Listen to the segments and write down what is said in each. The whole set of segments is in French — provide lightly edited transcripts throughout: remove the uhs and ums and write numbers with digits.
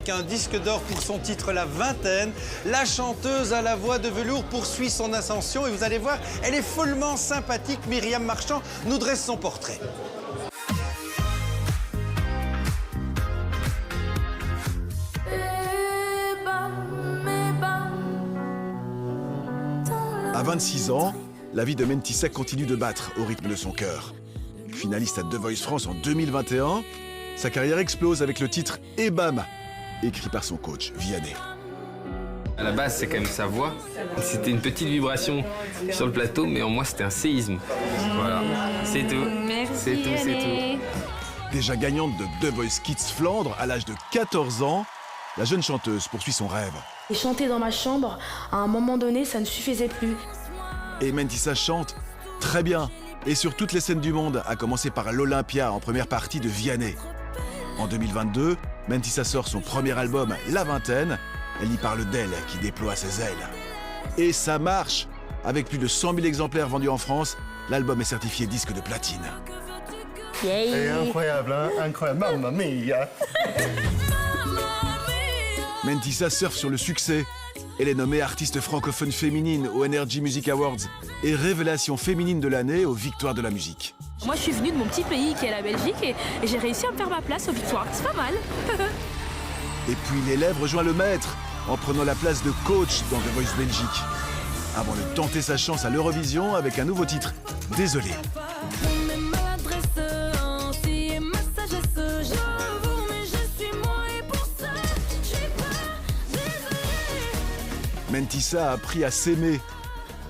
Un disque d'or pour son titre La Vingtaine. La chanteuse à la voix de velours poursuit son ascension et vous allez voir, elle est follement sympathique. Myriam Marchand nous dresse son portrait. À 26 ans, la vie de Mentissa continue de battre au rythme de son cœur. Finaliste à The Voice France en 2021, sa carrière explose avec le titre « Et bam !» écrit par son coach, Vianney. À la base, c'est quand même sa voix. C'était une petite vibration sur le plateau, mais en moi, c'était un séisme. Voilà, c'est tout. C'est tout, c'est tout. Déjà gagnante de The Voice Kids Flandre à l'âge de 14 ans, la jeune chanteuse poursuit son rêve. Et chanter dans ma chambre, à un moment donné, ça ne suffisait plus. Et Mentissa chante très bien, et sur toutes les scènes du monde, à commencer par l'Olympia en première partie de Vianney. En 2022, Mentissa sort son premier album, La Vingtaine. Elle y parle d'elle qui déploie ses ailes. Et ça marche! Avec plus de 100 000 exemplaires vendus en France, l'album est certifié disque de platine. C'est incroyable, hein? Incroyable, mamma mia! Mentissa surfe sur le succès. Elle est nommée artiste francophone féminine aux Energy Music Awards et révélation féminine de l'année aux Victoires de la musique. Moi, je suis venue de mon petit pays qui est la Belgique et j'ai réussi à me faire ma place aux Victoires. C'est pas mal. Et puis l'élève rejoint le maître en prenant la place de coach dans The Voice Belgique. Avant de tenter sa chance à l'Eurovision avec un nouveau titre, Désolé. Mentissa a appris à s'aimer.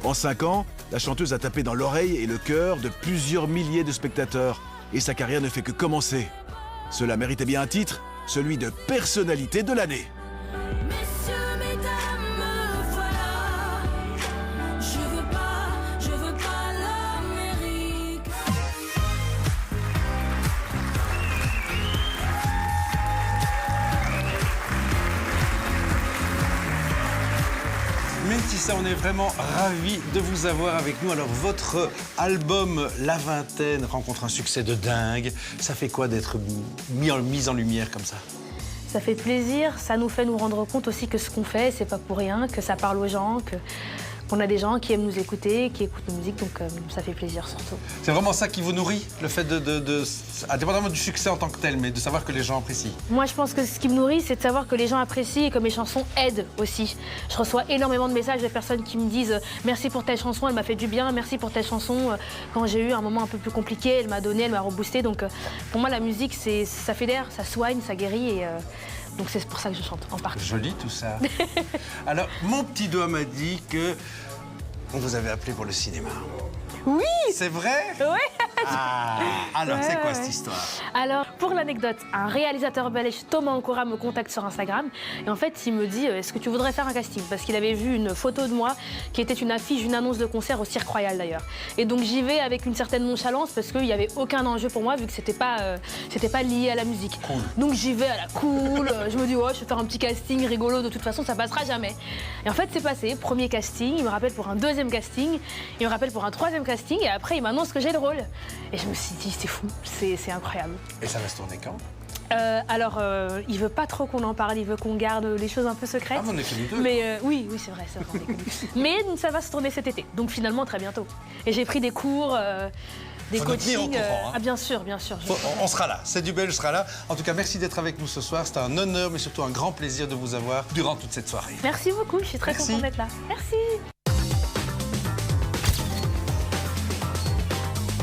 En 5 ans, la chanteuse a tapé dans l'oreille et le cœur de plusieurs milliers de spectateurs. Et sa carrière ne fait que commencer. Cela méritait bien un titre, celui de personnalité de l'année. Messieurs, mesdames, voilà. Je veux pas l'Amérique. Mentissa, on est vraiment ravis de vous avoir avec nous. Alors, votre album La Vingtaine rencontre un succès de dingue. Ça fait quoi d'être mis en lumière comme ça? Ça fait plaisir, ça nous fait nous rendre compte aussi que ce qu'on fait, c'est pas pour rien, que ça parle aux gens, qu'on a des gens qui aiment nous écouter, qui écoutent nos musiques, donc ça fait plaisir surtout. C'est vraiment ça qui vous nourrit, le fait indépendamment du succès en tant que tel, mais de savoir que les gens apprécient. Moi, je pense que ce qui me nourrit, c'est de savoir que les gens apprécient et que mes chansons aident aussi. Je reçois énormément de messages de personnes qui me disent « Merci pour telle chanson, elle m'a fait du bien, merci pour telle chanson. Quand j'ai eu un moment un peu plus compliqué, elle m'a donné, elle m'a reboosté. » Donc pour moi, la musique, ça fédère, ça soigne, ça guérit et donc c'est pour ça que je chante, en partie. Joli tout ça. Alors, mon petit doigt m'a dit que on vous avait appelé pour le cinéma. Oui! C'est vrai? Oui! Ah, alors, c'est quoi cette histoire? Alors, pour l'anecdote, un réalisateur belge, Thomas Ancora, me contacte sur Instagram. Et en fait, il me dit, est-ce que tu voudrais faire un casting? Parce qu'il avait vu une photo de moi qui était une affiche d'une annonce de concert au Cirque Royal d'ailleurs. Et donc, j'y vais avec une certaine nonchalance parce qu'il n'y avait aucun enjeu pour moi vu que c'était pas lié à la musique. Cool. Donc, j'y vais à la cool. Je me dis, ouais, je vais faire un petit casting rigolo. De toute façon, ça passera jamais. Et en fait, c'est passé. Premier casting, il me rappelle pour un deuxième casting, il me rappelle pour un troisième casting. Et après, il m'annonce que j'ai le rôle. Et je me suis dit, c'est fou, c'est incroyable. Et ça va se tourner quand? Il veut pas trop qu'on en parle, il veut qu'on garde les choses un peu secrètes. Ah, vous en êtes que nous deux. Mais oui, c'est vrai, on est que nous. Mais ça va se tourner cet été, donc finalement très bientôt. Et j'ai pris des cours, des Faut nous tenir au coachings. courant, hein. Ah bien sûr. On sera là, c'est du belge sera là. En tout cas, merci d'être avec nous ce soir. C'était un honneur, mais surtout un grand plaisir de vous avoir durant toute cette soirée. Merci beaucoup, je suis très Merci. contente d'être là. Merci.